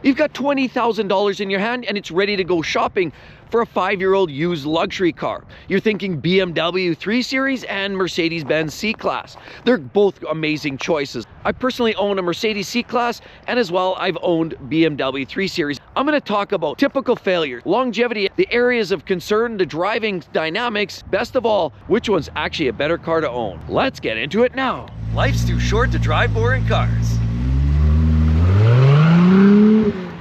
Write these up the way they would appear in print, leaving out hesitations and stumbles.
You've got $20,000 in your hand and it's ready to go shopping for a 5-year-old used luxury car. You're thinking BMW 3 Series and Mercedes-Benz C-Class. They're both amazing choices. I personally own a Mercedes C-Class, and as well I've owned BMW 3 Series. I'm going to talk about typical failures, longevity, the areas of concern, the driving dynamics, best of all, which one's actually a better car to own. Let's get into it now. Life's too short to drive boring cars.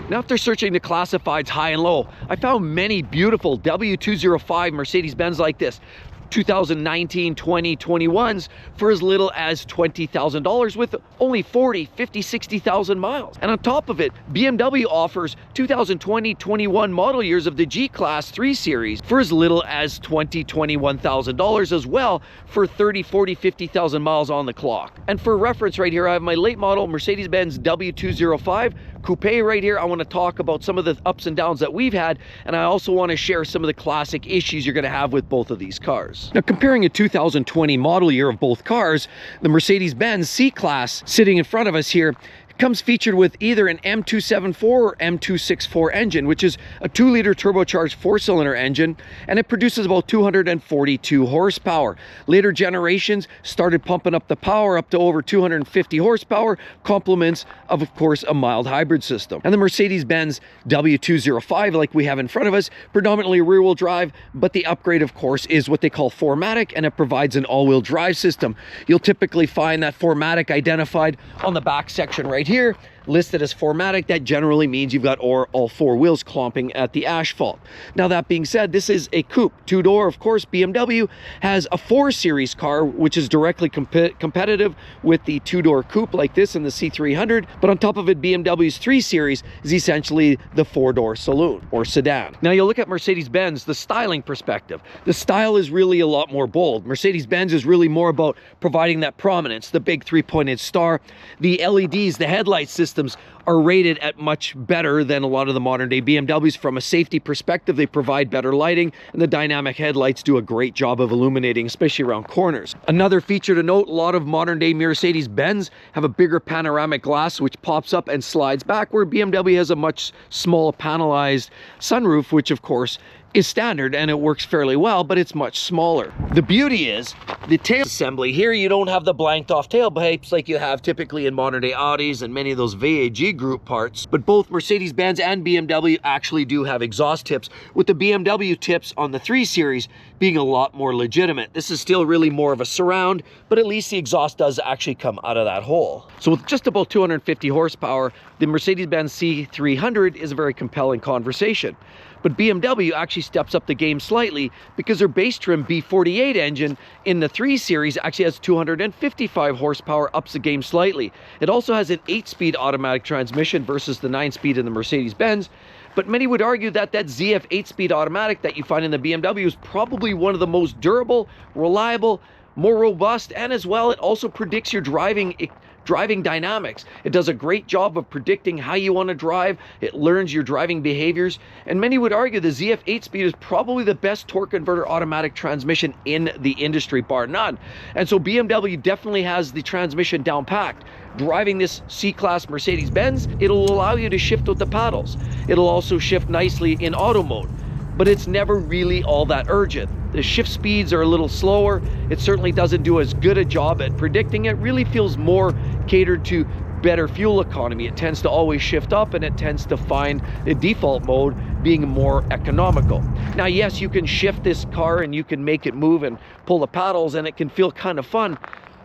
Now, after searching the classifieds high and low, I found many beautiful W205 Mercedes-Benz like this, 2019, 20, 21s for as little as $20,000 with only 40, 50, 60,000 miles. And on top of it, BMW offers 2020, 21 model years of the G-Class 3 Series for as little as $20,000, $21,000 as well for 30, 40, 50,000 miles on the clock. And for reference right here, I have my late model Mercedes-Benz W205 Coupe right here. I want to talk about some of the ups and downs that we've had, and I also want to share some of the classic issues you're going to have with both of these cars. Now, comparing a 2020 model year of both cars, the Mercedes-Benz C-Class sitting in front of us here comes featured with either an M274 or M264 engine, which is a 2-liter turbocharged 4-cylinder engine, and it produces about 242 horsepower. Later generations started pumping up the power up to over 250 horsepower, complements of course, a mild hybrid system. And the Mercedes-Benz W205, like we have in front of us, predominantly rear-wheel drive, but the upgrade, of course, is what they call 4MATIC, and it provides an all-wheel drive system. You'll typically find that 4MATIC identified on the back section right here, listed as 4MATIC. That generally means you've got all 4 wheels clomping at the asphalt. Now, that being said, this is a coupe, 2-door. Of course, BMW has a 4 Series car, which is directly competitive with the 2-door coupe like this in the C300. But on top of it, BMW's 3 Series is essentially the 4-door saloon or sedan. Now, you look at Mercedes-Benz, the styling perspective. The style is really a lot more bold. Mercedes-Benz is really more about providing that prominence, the big 3-pointed star, the LEDs, the headlight systems are rated at much better than a lot of the modern day BMWs. From a safety perspective, they provide better lighting, and the dynamic headlights do a great job of illuminating, especially around corners. Another feature to note, a lot of modern day Mercedes-Benz have a bigger panoramic glass which pops up and slides back, where BMW has a much smaller panelized sunroof, which of course is standard and it works fairly well, but it's much smaller. The beauty is the tail assembly. Here you don't have the blanked off tailpipes like you have typically in modern day Audis and many of those VAG group parts, but both Mercedes-Benz and BMW actually do have exhaust tips, with the BMW tips on the 3 Series being a lot more legitimate. This is still really more of a surround, but at least the exhaust does actually come out of that hole. So with just about 250 horsepower, the Mercedes-Benz C300 is a very compelling conversation. But BMW actually steps up the game slightly because their base trim B48 engine in the 3 Series actually has 255 horsepower, ups the game slightly. It also has an 8-speed automatic transmission versus the 9-speed in the Mercedes-Benz. But many would argue that that ZF 8-speed automatic that you find in the BMW is probably one of the most durable, reliable, more robust, and as well, it also predicts your driving dynamics. It does a great job of predicting how you want to drive. It learns your driving behaviors. And many would argue the ZF 8-speed is probably the best torque converter automatic transmission in the industry, bar none. And so BMW definitely has the transmission down packed. Driving this C-Class Mercedes-Benz, it'll allow you to shift with the paddles. It'll also shift nicely in auto mode, but it's never really all that urgent. The shift speeds are a little slower. It certainly doesn't do as good a job at predicting. It really feels more catered to better fuel economy. It tends to always shift up, and it tends to find the default mode being more economical. Now, yes, you can shift this car and you can make it move and pull the paddles, and it can feel kind of fun.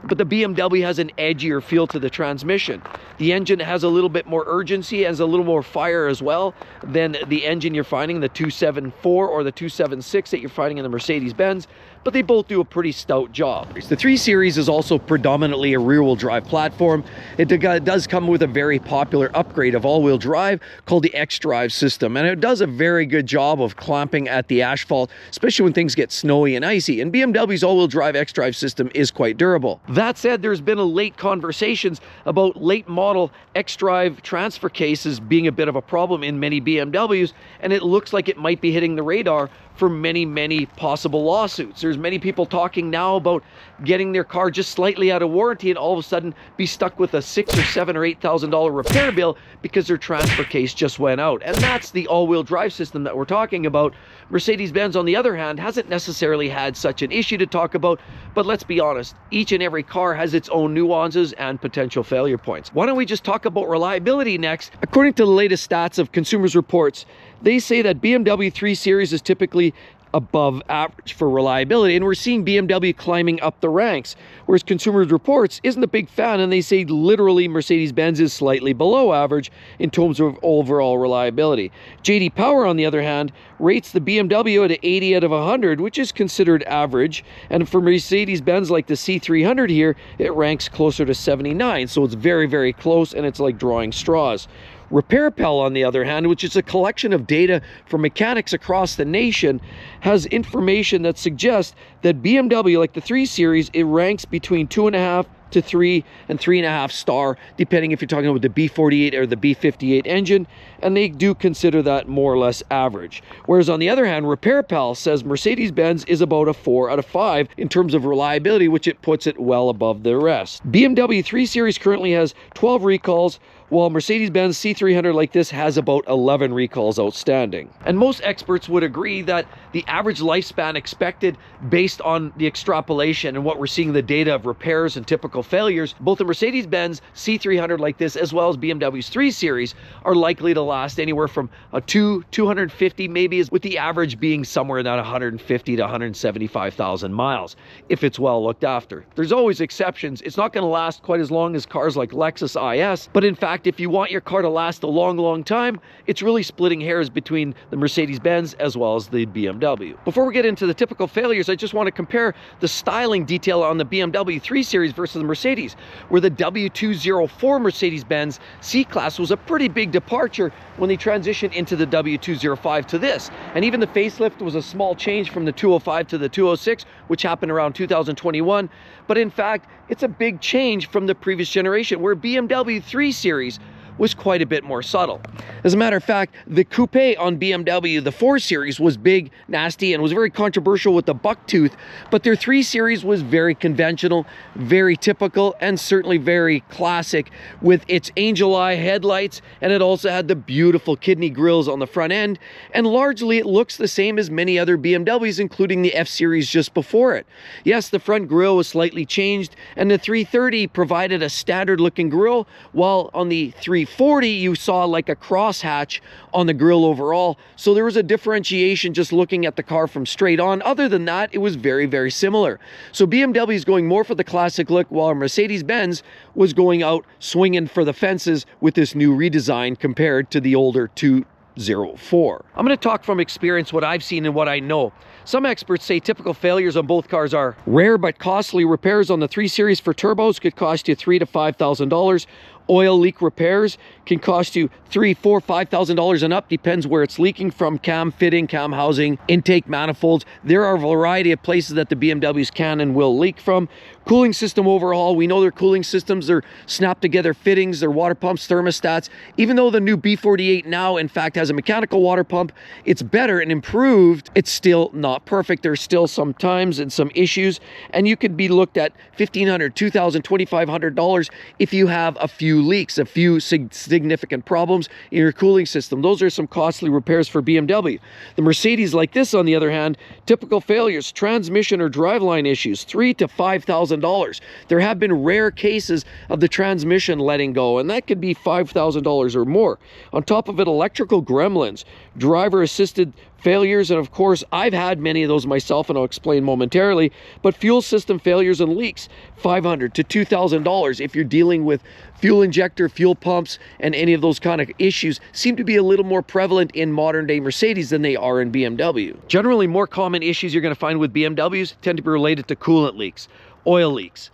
But the BMW has an edgier feel to the transmission. The engine has a little bit more urgency, has a little more fire as well than the engine you're finding in the 274 or the 276 that you're finding in the Mercedes-Benz, but they both do a pretty stout job. The 3 Series is also predominantly a rear-wheel drive platform. It does come with a very popular upgrade of all-wheel drive called the xDrive system, and it does a very good job of clamping at the asphalt, especially when things get snowy and icy, and BMW's all-wheel drive xDrive system is quite durable. That said, there's been a late conversations about late model xDrive transfer cases being a bit of a problem in many BMWs, and it looks like it might be hitting the radar for many possible lawsuits. there's many people talking now about getting their car just slightly out of warranty and all of a sudden be stuck with a $6,000 or $7,000 or $8,000 repair bill because their transfer case just went out. And that's the all-wheel drive system that we're talking about. Mercedes-Benz, on the other hand, hasn't necessarily had such an issue to talk about, but let's be honest, each and every car has its own nuances and potential failure points. Why don't we just talk about reliability next? According to the latest stats of Consumers Reports, they say that BMW 3 Series is typically above average for reliability, and we're seeing BMW climbing up the ranks, whereas Consumers Reports isn't a big fan, and they say literally Mercedes-Benz is slightly below average in terms of overall reliability. JD Power, on the other hand, rates the BMW at an 80 out of 100, which is considered average, and for Mercedes-Benz, like the C300 here, it ranks closer to 79, so it's very, very close, and it's like drawing straws. RepairPal, on the other hand, which is a collection of data from mechanics across the nation, has information that suggests that BMW, like the 3 Series, it ranks between 2.5 to 3 and 3.5 star, depending if you're talking about the B48 or the B58 engine, and they do consider that more or less average. Whereas on the other hand, RepairPal says Mercedes-Benz is about a 4 out of 5 in terms of reliability, which it puts it well above the rest. BMW 3 Series currently has 12 recalls, while Mercedes-Benz C300 like this has about 11 recalls outstanding. And most experts would agree that the average lifespan expected based on the extrapolation and what we're seeing the data of repairs and typical failures, both the Mercedes-Benz C300 like this as well as BMW's 3 Series are likely to last anywhere from a 250 maybe, with the average being somewhere in that 150 to 175,000 miles if it's well looked after. There's always exceptions. It's not going to last quite as long as cars like Lexus IS, but in fact, if you want your car to last a long, long time, it's really splitting hairs between the Mercedes-Benz as well as the BMW. Before we get into the typical failures, I just want to compare the styling detail on the BMW 3 Series versus the Mercedes, where the W204 Mercedes-Benz C-Class was a pretty big departure when they transitioned into the W205 to this. And even the facelift was a small change from the 205 to the 206, which happened around 2021. But in fact, it's a big change from the previous generation, where BMW 3 Series was quite a bit more subtle. As a matter of fact, the coupe on BMW, the 4 Series, was big, nasty, and was very controversial with the bucktooth, but their 3 Series was very conventional, very typical, and certainly very classic with its angel eye headlights, and it also had the beautiful kidney grills on the front end, and largely it looks the same as many other BMWs, including the F Series just before it. Yes, the front grille was slightly changed, and the 330 provided a standard looking grille, while on the 340 you saw like a crosshatch on the grille overall, so there was a differentiation just looking at the car from straight on. Other than that, it was very, very similar. So BMW is going more for the classic look, while Mercedes-Benz was going out swinging for the fences with this new redesign compared to the older 204. I'm going to talk from experience what I've seen and what I know. Some experts say typical failures on both cars are rare but costly repairs on the 3 Series for turbos could cost you $3,000 to $5,000. Oil leak repairs can cost you $3,000, $4,000, $5,000 and up, depends where it's leaking from: cam fitting, cam housing, intake manifolds. There are a variety of places that the BMWs can and will leak from. Cooling system overhaul, we know their cooling systems, they're snap together fittings, their water pumps, thermostats. Even though the new B48 now in fact has a mechanical water pump, it's better and improved, it's still not perfect. There's still some times and some issues, and you could be looked at $1,500, $2,000, $2,500 if you have a few leaks, a few significant problems in your cooling system. Those are some costly repairs for BMW. The Mercedes like this, on the other hand, typical failures: transmission or driveline issues, $3,000 to $5,000. There have been rare cases of the transmission letting go, and that could be $5,000 or more. On top of it, electrical gremlins, driver assisted failures, and of course I've had many of those myself, and I'll explain momentarily, but fuel system failures and leaks, $500 to $2,000 if you're dealing with fuel injector, fuel pumps, and any of those kind of issues seem to be a little more prevalent in modern day Mercedes than they are in BMW. Generally, more common issues you're going to find with BMWs tend to be related to coolant leaks, oil leaks,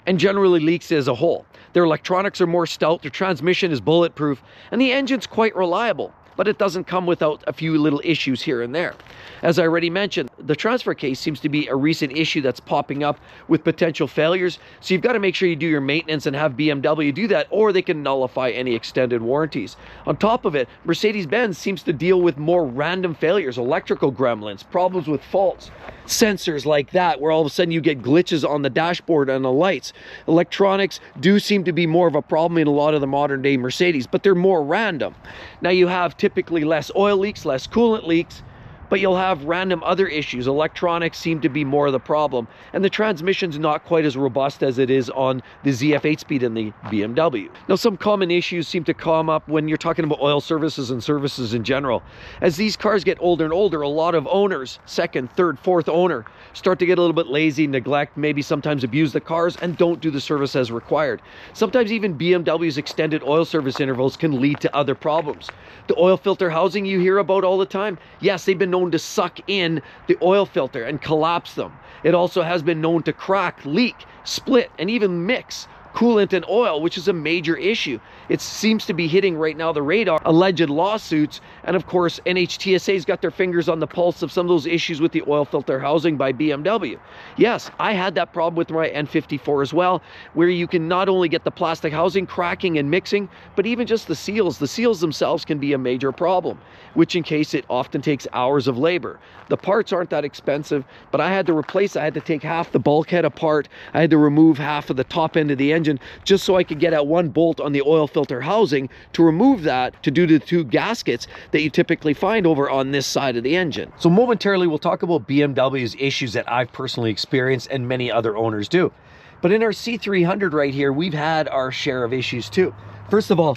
and generally leaks as a whole. Their electronics are more stout, their transmission is bulletproof, and the engine's quite reliable. but it doesn't come without a few little issues here and there. As I already mentioned, the transfer case seems to be a recent issue that's popping up with potential failures. So you've got to make sure you do your maintenance and have BMW do that, or they can nullify any extended warranties. On top of it, Mercedes-Benz seems to deal with more random failures, electrical gremlins, problems with faults, sensors like that, where all of a sudden you get glitches on the dashboard and the lights. Electronics do seem to be more of a problem in a lot of the modern day Mercedes, but they're more random. Now you have typically less oil leaks, less coolant leaks, but you'll have random other issues. Electronics seem to be more of the problem, and the transmission's not quite as robust as it is on the ZF 8-speed in the BMW. Now, some common issues seem to come up when you're talking about oil services and services in general. As these cars get older and older, a lot of owners, second, third, fourth owner, start to get a little bit lazy, neglect, maybe sometimes abuse the cars, and don't do the service as required. Sometimes even BMW's extended oil service intervals can lead to other problems. The oil filter housing you hear about all the time, yes, they've been known to suck in the oil filter and collapse them. It also has been known to crack, leak, split, and even mix coolant and oil, which is a major issue. It seems to be hitting right now the radar, alleged lawsuits, and of course NHTSA's got their fingers on the pulse of some of those issues with the oil filter housing by BMW. Yes, I had that problem with my N54 as well, where you can not only get the plastic housing cracking and mixing, but even just the seals. The seals themselves can be a major problem, which in case it often takes hours of labor. The parts aren't that expensive, but I had to replace, I had to take half the bulkhead apart, I had to remove half of the top end of the engine just so I could get at one bolt on the oil filter housing to remove that, to do the two gaskets that you typically find over on this side of the engine. So momentarily we'll talk about BMW's issues that I've personally experienced and many other owners do. But in our C300 right here, we've had our share of issues too. First of all,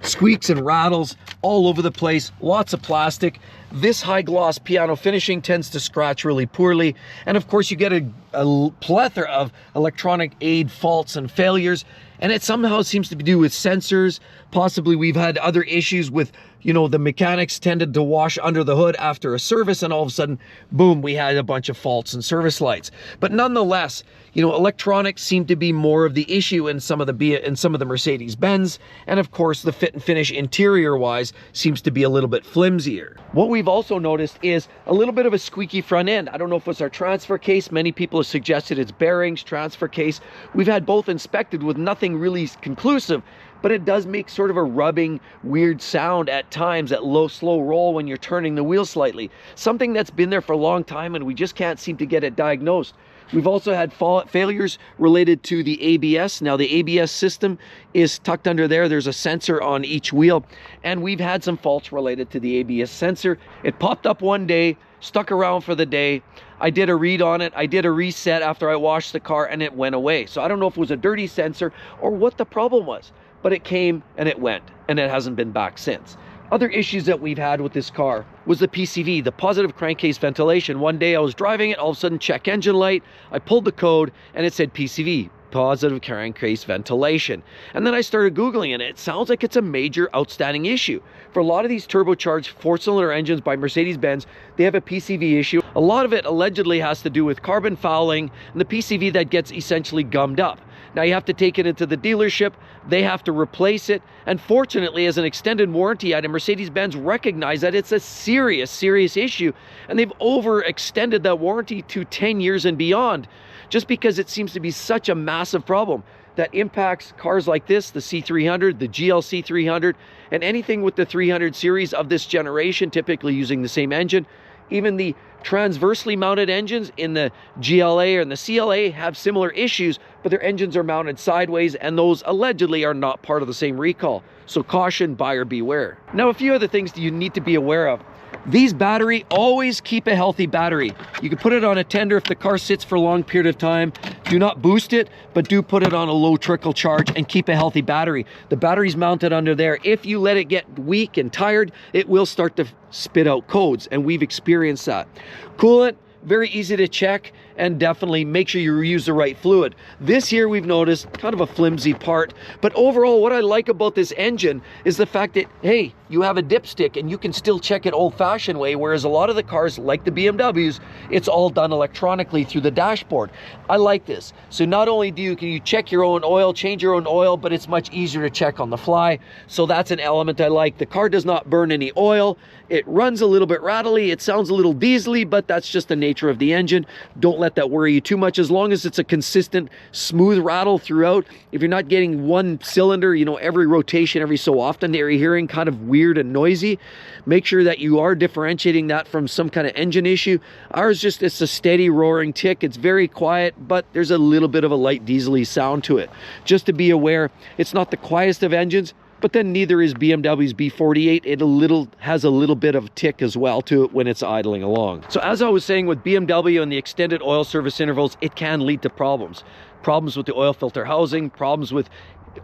squeaks and rattles all over the place, lots of plastic. This high gloss piano finishing tends to scratch really poorly. And of course you get a plethora of electronic aid faults and failures. And it somehow seems to do with sensors. Possibly we've had other issues with, you know, the mechanics tended to wash under the hood after a service, and all of a sudden, boom, we had a bunch of faults and service lights. But nonetheless, you know, electronics seem to be more of the issue in some of the Mercedes-Benz, and of course the fit and finish interior-wise seems to be a little bit flimsier. What we've also noticed is a little bit of a squeaky front end. I don't know if it's our transfer case. Many people have suggested it's bearings, transfer case. We've had both inspected with nothing really conclusive, but it does make sort of a rubbing, weird sound at times at slow roll when you're turning the wheel slightly. Something that's been there for a long time and we just can't seem to get it diagnosed. We've also had failures related to the ABS. Now the ABS system is tucked under there. There's a sensor on each wheel, and we've had some faults related to the ABS sensor. It popped up one day, stuck around for the day. I did a read on it. I did a reset after I washed the car and it went away. So I don't know if it was a dirty sensor or what the problem was, but it came and it went, and it hasn't been back since. Other issues that we've had with this car was the PCV, the positive crankcase ventilation. One day I was driving it, all of a sudden check engine light, I pulled the code and it said PCV, positive crankcase ventilation. And then I started Googling it. It sounds like it's a major outstanding issue. For a lot of these turbocharged four-cylinder engines by Mercedes-Benz, they have a PCV issue. A lot of it allegedly has to do with carbon fouling and the PCV that gets essentially gummed up. Now you have to take it into the dealership, they have to replace it, and fortunately as an extended warranty item, Mercedes-Benz recognized that it's a serious issue, and they've overextended that warranty to 10 years and beyond, just because it seems to be such a massive problem that impacts cars like this, the C300, the GLC 300, and anything with the 300 series of this generation, typically using the same engine. Even the transversely mounted engines in the GLA and the CLA have similar issues, but their engines are mounted sideways, and those allegedly are not part of the same recall. So caution, buyer beware. Now, a few other things that you need to be aware of. These battery, always keep a healthy battery. You can put it on a tender if the car sits for a long period of time. Do not boost it, but do put it on a low trickle charge and keep a healthy battery. The battery's mounted under there. If you let it get weak and tired, it will start to spit out codes, and we've experienced that. Coolant, very easy to check, and definitely make sure you use the right fluid. This here we've noticed kind of a flimsy part, but overall what I like about this engine is the fact that, hey, you have a dipstick and you can still check it old-fashioned way, whereas a lot of the cars, like the BMWs, it's all done electronically through the dashboard. I like this. So not only can you check your own oil, change your own oil, but it's much easier to check on the fly. So that's an element I like. The car does not burn any oil. It runs a little bit rattly. It sounds a little diesely, but that's just the nature of the engine. Don't let that worry you too much. As long as it's a consistent, smooth rattle throughout, if you're not getting one cylinder, you know, every rotation, every so often that you're hearing kind of weird and noisy, make sure that you are differentiating that from some kind of engine issue. Ours it's a steady roaring tick. It's very quiet, but there's a little bit of a light diesely sound to it. Just to be aware, it's not the quietest of engines, but then neither is BMW's B48. It has a little bit of tick as well to it when it's idling along. So as I was saying, with BMW and the extended oil service intervals, it can lead to problems. Problems with the oil filter housing, problems with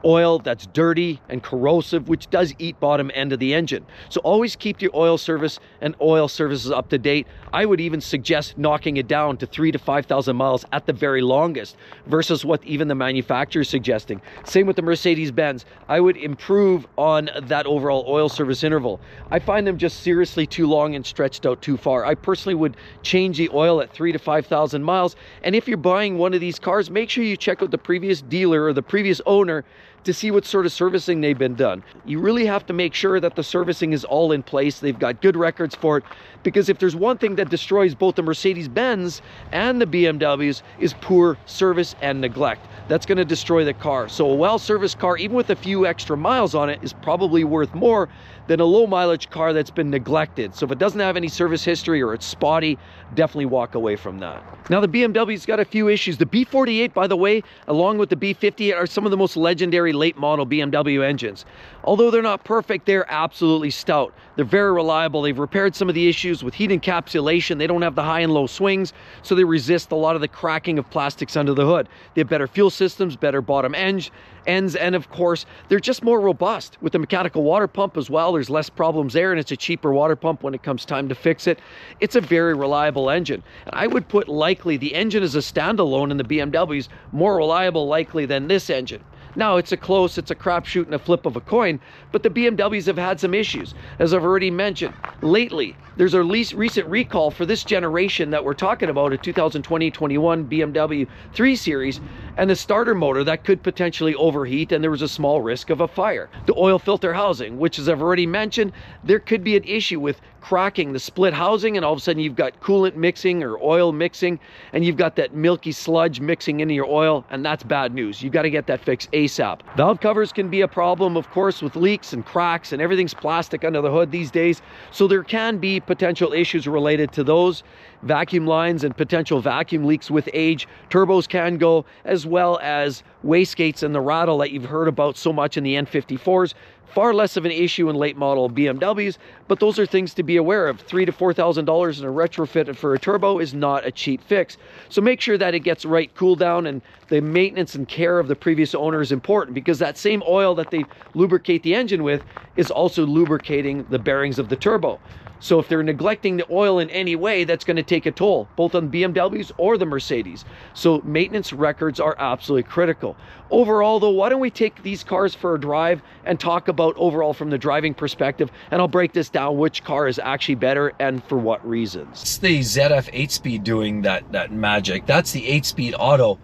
oil that's dirty and corrosive, which does eat bottom end of the engine. So always keep your oil service and oil services up to date. I would even suggest knocking it down to 3,000 to 5,000 miles at the very longest versus what even the manufacturer is suggesting. Same with the Mercedes-Benz. I would improve on that overall oil service interval. I find them just seriously too long and stretched out too far. I personally would change the oil at 3,000 to 5,000 miles. And if you're buying one of these cars, make sure you check out the previous dealer or the previous owner to see what sort of servicing they've been done. You really have to make sure that the servicing is all in place. They've got good records for it, because if there's one thing that destroys both the Mercedes-Benz and the BMWs is poor service and neglect. That's going to destroy the car. So a well-serviced car, even with a few extra miles on it, is probably worth more than a low mileage car that's been neglected. So if it doesn't have any service history or it's spotty, definitely walk away from that. Now the BMW's got a few issues. The B48, by the way, along with the B50, are some of the most legendary late model BMW engines. Although they're not perfect, they're absolutely stout. They're very reliable. They've repaired some of the issues with heat encapsulation. They don't have the high and low swings, so they resist a lot of the cracking of plastics under the hood. They have better fuel systems, better bottom ends, and of course, they're just more robust. With the mechanical water pump as well, there's less problems there, and it's a cheaper water pump when it comes time to fix it. It's a very reliable engine. And I would put likely the engine as a standalone in the BMWs more reliable likely than this engine. Now, it's a crapshoot and a flip of a coin, but the BMWs have had some issues. As I've already mentioned, lately, there's a recent recall for this generation that we're talking about, a 2020-21 BMW 3 Series, and the starter motor that could potentially overheat, and there was a small risk of a fire. The oil filter housing, which, as I've already mentioned, there could be an issue with cracking the split housing, and all of a sudden you've got coolant mixing or oil mixing, and you've got that milky sludge mixing into your oil, and that's bad news. You've got to get that fixed ASAP. Valve covers can be a problem, of course, with leaks and cracks, and everything's plastic under the hood these days, so there can be potential issues related to those. Vacuum lines and potential vacuum leaks with age. Turbos can go, as well as wastegates and the rattle that you've heard about so much in the N54s. Far less of an issue in late model BMWs, but those are things to be aware of. $3,000 to $4,000 in a retrofit for a turbo is not a cheap fix. So make sure that it gets right cool down, and the maintenance and care of the previous owner is important, because that same oil that they lubricate the engine with is also lubricating the bearings of the turbo. So if they're neglecting the oil in any way, that's going to take a toll, both on BMWs or the Mercedes. So maintenance records are absolutely critical. Overall though, why don't we take these cars for a drive and talk about overall from the driving perspective, and I'll break this down, which car is actually better and for what reasons. It's the ZF 8-speed doing that magic. That's the 8-speed auto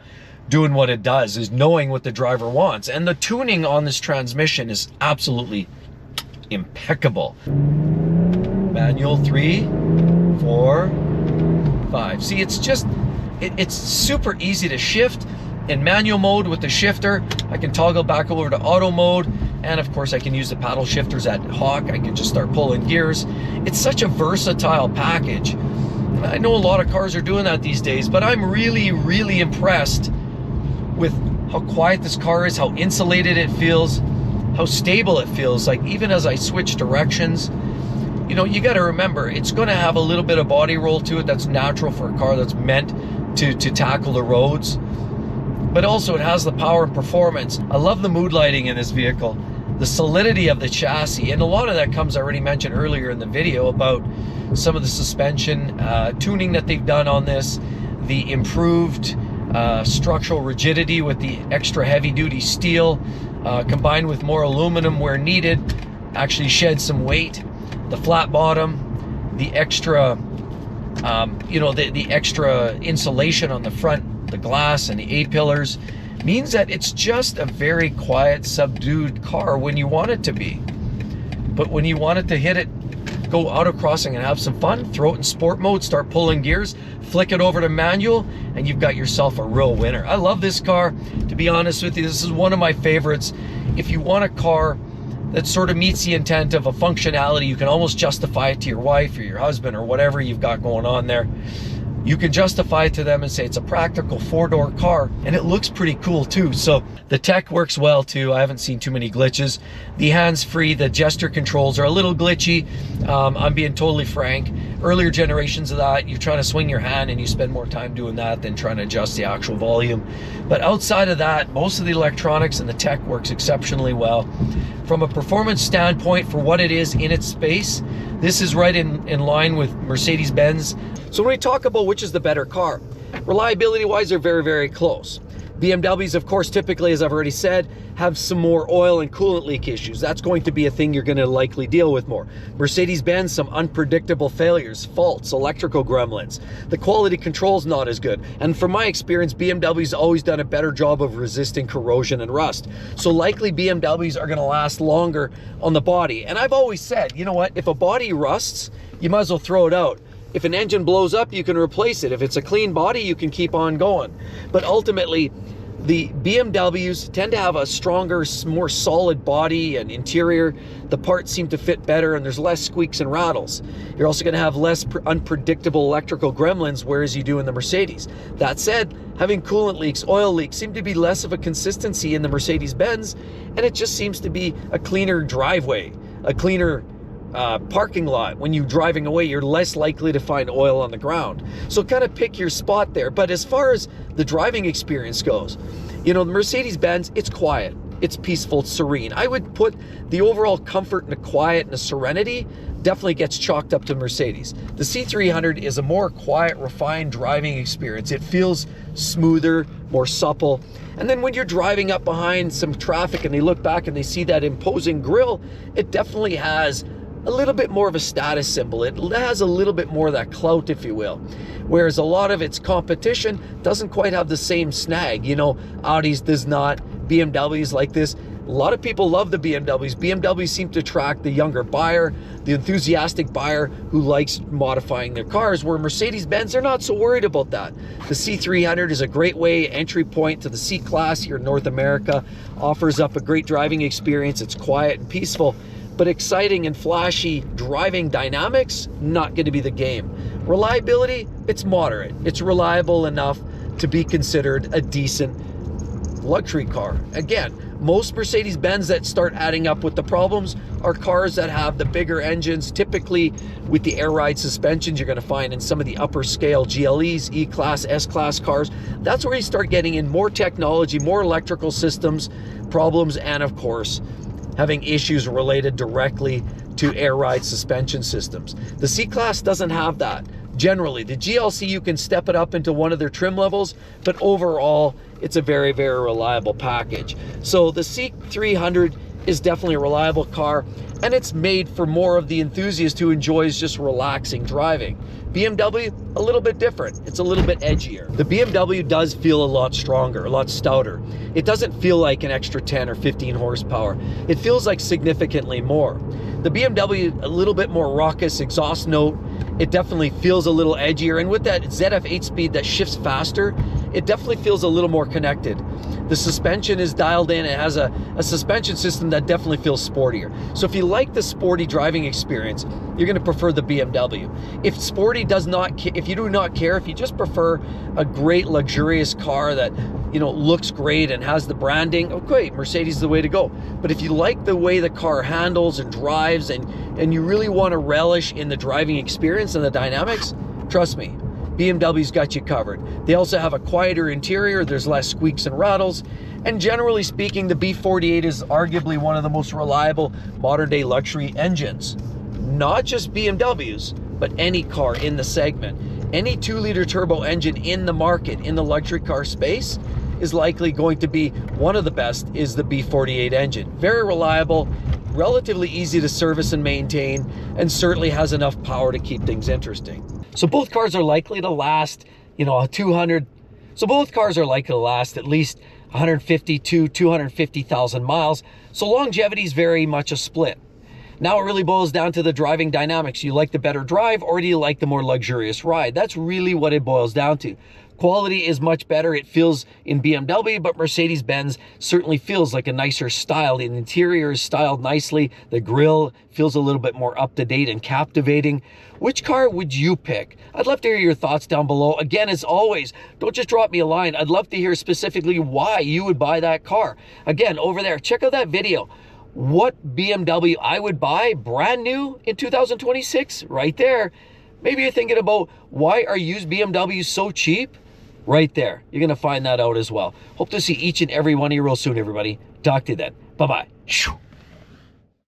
doing what it does, is knowing what the driver wants. And the tuning on this transmission is absolutely impeccable. Manual 3, 4, 5. See, it's just, it's super easy to shift. In manual mode with the shifter, I can toggle back over to auto mode, and of course I can use the paddle shifters at Hawk. I can just start pulling gears. It's such a versatile package. I know a lot of cars are doing that these days, but I'm really, really impressed with how quiet this car is, how insulated it feels, how stable it feels. Like, even as I switch directions, you know, you got to remember, it's going to have a little bit of body roll to it. That's natural for a car that's meant to tackle the roads. But also it has the power and performance. I love the mood lighting in this vehicle, the solidity of the chassis, and a lot of that comes, I already mentioned earlier in the video, about some of the suspension tuning that they've done on this, the improved structural rigidity with the extra heavy-duty steel, combined with more aluminum where needed. actually shed some weight. The flat bottom, the extra, the extra insulation on the front, the glass and the A-pillars, means that it's just a very quiet, subdued car when you want it to be. But when you want it to hit it, go auto crossing and have some fun, throw it in sport mode, start pulling gears, flick it over to manual, and you've got yourself a real winner. I love this car, to be honest with you. This is one of my favorites. If you want a car that sort of meets the intent of a functionality, you can almost justify it to your wife or your husband or whatever you've got going on there. You can justify it to them and say it's a practical 4-door car, and it looks pretty cool too. So the tech works well too. I haven't seen too many glitches. The hands-free, the gesture controls are a little glitchy. I'm being totally frank. Earlier generations of that, you're trying to swing your hand and you spend more time doing that than trying to adjust the actual volume. But outside of that, most of the electronics and the tech works exceptionally well. From a performance standpoint, for what it is in its space, this is right in line with Mercedes-Benz. So when we talk about which is the better car, reliability-wise, they're very, very close. BMWs, of course, typically, as I've already said, have some more oil and coolant leak issues. That's going to be a thing you're going to likely deal with more. Mercedes-Benz, some unpredictable failures, faults, electrical gremlins. The quality control's not as good. And from my experience, BMW's always done a better job of resisting corrosion and rust. So likely BMWs are going to last longer on the body. And I've always said, you know what, if a body rusts, you might as well throw it out. If an engine blows up, you can replace it. If it's a clean body, you can keep on going. But ultimately, the BMWs tend to have a stronger, more solid body and interior. The parts seem to fit better and there's less squeaks and rattles. You're also gonna have less unpredictable electrical gremlins, whereas you do in the Mercedes. That said, having coolant leaks, oil leaks seem to be less of a consistency in the Mercedes-Benz, and it just seems to be a cleaner driveway, a cleaner parking lot. When you're driving away, you're less likely to find oil on the ground. So kind of pick your spot there. But as far as the driving experience goes, you know, the Mercedes-Benz, it's quiet, it's peaceful, it's serene. I would put the overall comfort and the quiet and the serenity definitely gets chalked up to Mercedes. The C300 is a more quiet, refined driving experience. It feels smoother, more supple. And then when you're driving up behind some traffic and they look back and they see that imposing grille, it definitely has a little bit more of a status symbol. It has a little bit more of that clout, if you will. Whereas a lot of its competition doesn't quite have the same snag. You know, Audi's does not, BMWs like this. A lot of people love the BMWs. BMWs seem to attract the younger buyer, the enthusiastic buyer who likes modifying their cars, where Mercedes-Benz, they're not so worried about that. The C300 is a great entry point to the C-Class here in North America, offers up a great driving experience. It's quiet and peaceful, but exciting and flashy driving dynamics, not going to be the game. Reliability, it's moderate. It's reliable enough to be considered a decent luxury car. Again, most Mercedes-Benz that start adding up with the problems are cars that have the bigger engines, typically with the air ride suspensions you're going to find in some of the upper scale GLEs, E-Class, S-Class cars. That's where you start getting in more technology, more electrical systems problems, and of course, having issues related directly to air ride suspension systems. The C-Class doesn't have that. Generally, the GLC, you can step it up into one of their trim levels, but overall, it's a very, very reliable package. So the C300 is definitely a reliable car, and it's made for more of the enthusiast who enjoys just relaxing driving. BMW, a little bit different. It's a little bit edgier. The BMW does feel a lot stronger, a lot stouter. It doesn't feel like an extra 10 or 15 horsepower. It feels like significantly more. The BMW, a little bit more raucous exhaust note. It definitely feels a little edgier, and with that ZF 8-speed that shifts faster, it definitely feels a little more connected. The suspension is dialed in. It has a suspension system that definitely feels sportier. So if you like the sporty driving experience, you're going to prefer the BMW. If sporty does not, if you do not care, if you just prefer a great luxurious car that, you know, looks great and has the branding, okay, Mercedes is the way to go. But if you like the way the car handles and drives, and you really want to relish in the driving experience and the dynamics, trust me, BMW's got you covered. They also have a quieter interior, there's less squeaks and rattles, and generally speaking, the B48 is arguably one of the most reliable modern day luxury engines. Not just BMWs, but any car in the segment. Any 2-liter turbo engine in the market, in the luxury car space, is likely going to be one of the best, is the B48 engine. Very reliable, relatively easy to service and maintain, and certainly has enough power to keep things interesting. So both cars are likely to last, you know, 200. So both cars are likely to last at least 150 to 250,000 miles. So longevity is very much a split. Now it really boils down to the driving dynamics. You like the better drive, or do you like the more luxurious ride? That's really what it boils down to. Quality is much better. It feels in BMW, but Mercedes-Benz certainly feels like a nicer style. The interior is styled nicely. The grille feels a little bit more up-to-date and captivating. Which car would you pick? I'd love to hear your thoughts down below. Again, as always, don't just drop me a line. I'd love to hear specifically why you would buy that car. Again, over there, check out that video. What BMW I would buy brand new in 2026, right there. Maybe you're thinking about, why are used BMWs so cheap? Right there. You're going to find that out as well. Hope to see each and every one of you real soon, everybody. Talk to you then. Bye-bye.